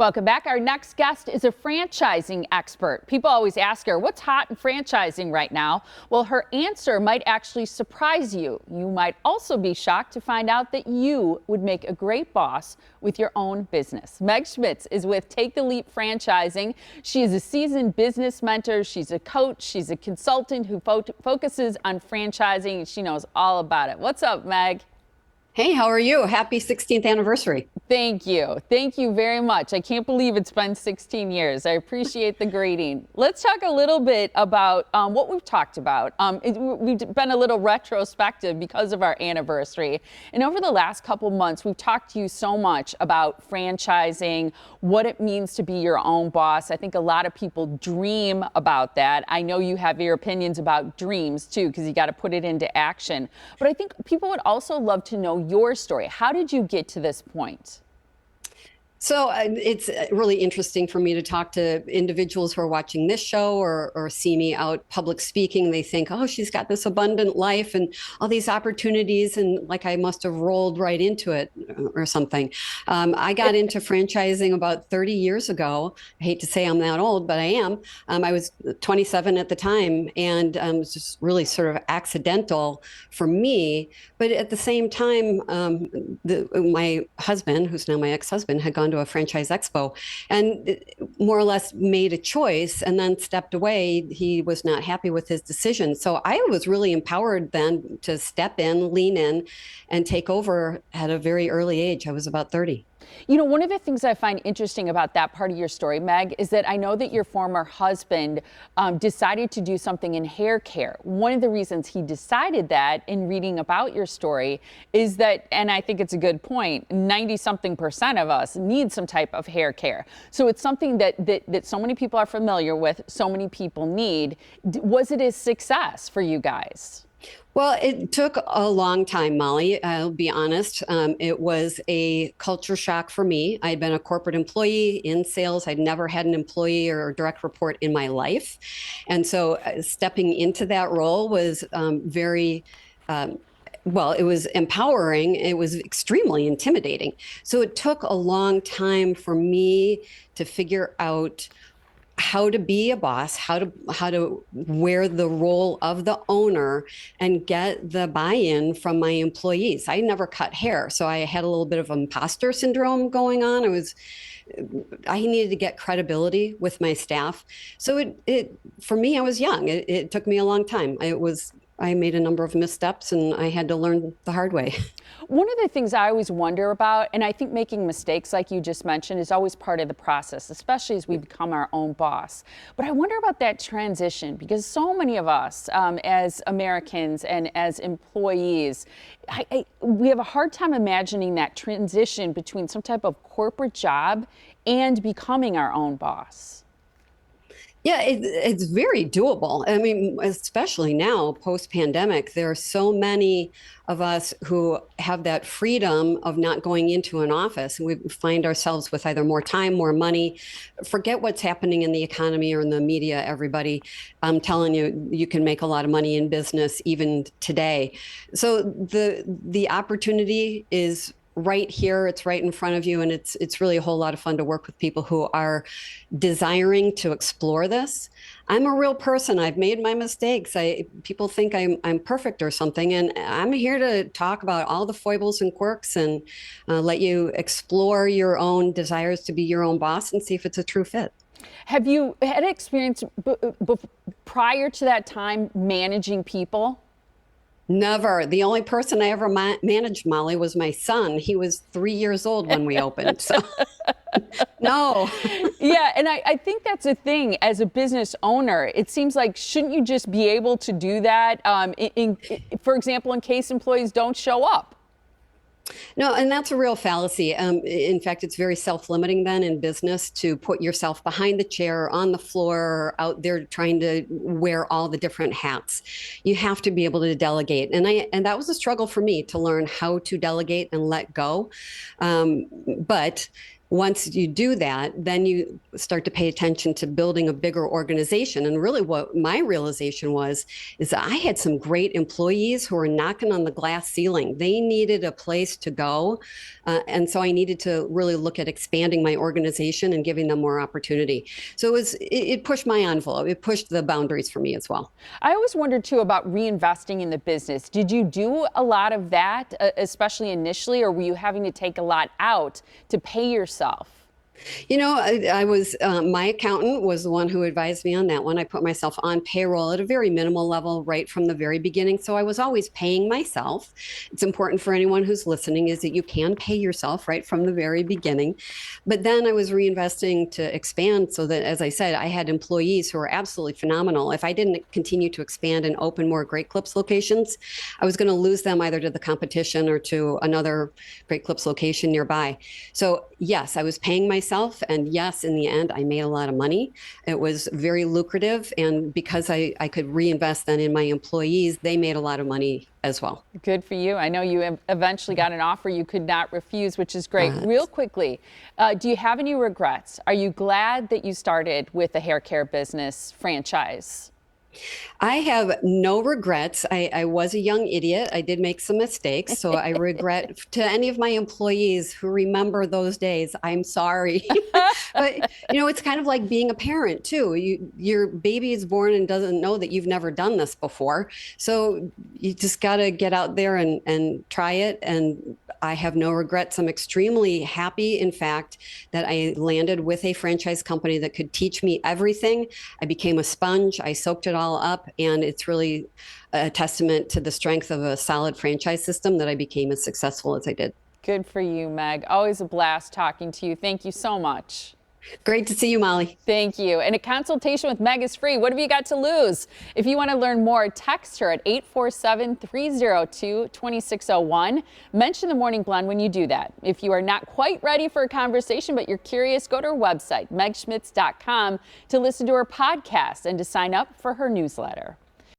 Welcome back. Our next guest is a franchising expert. People always ask her, what's hot in franchising right now? Well, her answer might actually surprise you. You might also be shocked to find out that you would make a great boss with your own business. Meg Schmitz is with Take the Leap Franchising. She is a seasoned business mentor. She's a coach. She's a consultant who focuses on franchising. She knows all about it. What's up, Meg? Hey, how are you? Happy 16th anniversary. Thank you. Thank you very much. I can't believe it's been 16 years. I appreciate the greeting. Let's talk a little bit about what we've talked about. We've been a little retrospective because of our anniversary. And over the last couple months, we've talked to you so much about franchising, what it means to be your own boss. I think a lot of people dream about that. I know you have your opinions about dreams too, because you got to put it into action. But I think people would also love to know your story. How did you get to this point? So it's really interesting for me to talk to individuals who are watching this show or see me out public speaking. They think, oh, she's got this abundant life and all these opportunities, and like I must have rolled right into it or something. I got into franchising about 30 years ago. I hate to say I'm that old, but I am. I was 27 at the time, and it was just really sort of accidental for me. But at the same time, my husband, who's now my ex-husband, had gone to a franchise expo and more or less made a choice and then stepped away. He was not happy with his decision. So I was really empowered then to step in, lean in, and take over at a very early age. I was about 30. You know, one of the things I find interesting about that part of your story, Meg, is that I know that your former husband decided to do something in hair care. One of the reasons he decided that, in reading about your story, is that, and I think it's a good point, 90-something% of us need some type of hair care. So it's something that so many people are familiar with, so many people need. Was it a success for you guys? Well, it took a long time, Molly. I'll be honest. It was a culture shock for me. I'd been a corporate employee in sales. I'd never had an employee or a direct report in my life. And so stepping into that role was very well, it was empowering. It was extremely intimidating. So it took a long time for me to figure out how to be a boss, how to wear the role of the owner and get the buy-in from my employees. I never cut hair, so I had a little bit of imposter syndrome going on. I needed to get credibility with my staff. So it for me, I was young. It took me a long time. I made a number of missteps and I had to learn the hard way. One of the things I always wonder about, and I think making mistakes like you just mentioned is always part of the process, especially as we become our own boss. But I wonder about that transition, because so many of us as Americans and as employees, we have a hard time imagining that transition between some type of corporate job and becoming our own boss. Yeah, it's very doable. I mean, especially now, post-pandemic, there are so many of us who have that freedom of not going into an office. And we find ourselves with either more time, more money. Forget what's happening in the economy or in the media, everybody. I'm telling you, you can make a lot of money in business even today. So the opportunity is right here, it's right in front of you, and it's really a whole lot of fun to work with people who are desiring to explore this. I'm a real person. I've made my mistakes. People think I'm perfect or something, and I'm here to talk about all the foibles and quirks and let you explore your own desires to be your own boss and see if it's a true fit. Have you had experience prior to that time managing people? Never. The only person I ever managed, Molly, was my son. He was 3 years old when we opened. So, no. Yeah, and I think that's a thing as a business owner. It seems like, shouldn't you just be able to do that, for example, in case employees don't show up? No, and that's a real fallacy. In fact, it's very self-limiting then in business to put yourself behind the chair, on the floor, out there trying to wear all the different hats. You have to be able to delegate. And that was a struggle for me to learn how to delegate and let go. But once you do that, then you start to pay attention to building a bigger organization. And really what my realization was is that I had some great employees who were knocking on the glass ceiling. They needed a place to go. And so I needed to really look at expanding my organization and giving them more opportunity. So it pushed my envelope. It pushed the boundaries for me as well. I always wondered too about reinvesting in the business. Did you do a lot of that, especially initially, or were you having to take a lot out to pay yourself? You know, I was, my accountant was the one who advised me on that one. I put myself on payroll at a very minimal level right from the very beginning. So I was always paying myself. It's important for anyone who's listening is that you can pay yourself right from the very beginning. But then I was reinvesting to expand so that, as I said, I had employees who were absolutely phenomenal. If I didn't continue to expand and open more Great Clips locations, I was going to lose them either to the competition or to another Great Clips location nearby. So yes, I was paying myself. And yes, in the end, I made a lot of money. It was very lucrative. And because I could reinvest then in my employees, they made a lot of money as well. Good for you. I know you eventually got an offer you could not refuse, which is great. Real quickly, do you have any regrets? Are you glad that you started with a hair care business franchise? I have no regrets. I was a young idiot. I did make some mistakes. So I regret to any of my employees who remember those days, I'm sorry. But, you know, it's kind of like being a parent too. Your baby is born and doesn't know that you've never done this before. So you just got to get out there and try it. And I have no regrets. I'm extremely happy, in fact, that I landed with a franchise company that could teach me everything. I became a sponge. I soaked it all up. And it's really a testament to the strength of a solid franchise system that I became as successful as I did. Good for you, Meg. Always a blast talking to you. Thank you so much. Great to see you, Molly. Thank you. And a consultation with Meg is free. What have you got to lose? If you want to learn more, text her at 847-302-2601. Mention the Morning Blend when you do that. If you are not quite ready for a conversation, but you're curious, go to her website, megschmitz.com, to listen to her podcast and to sign up for her newsletter.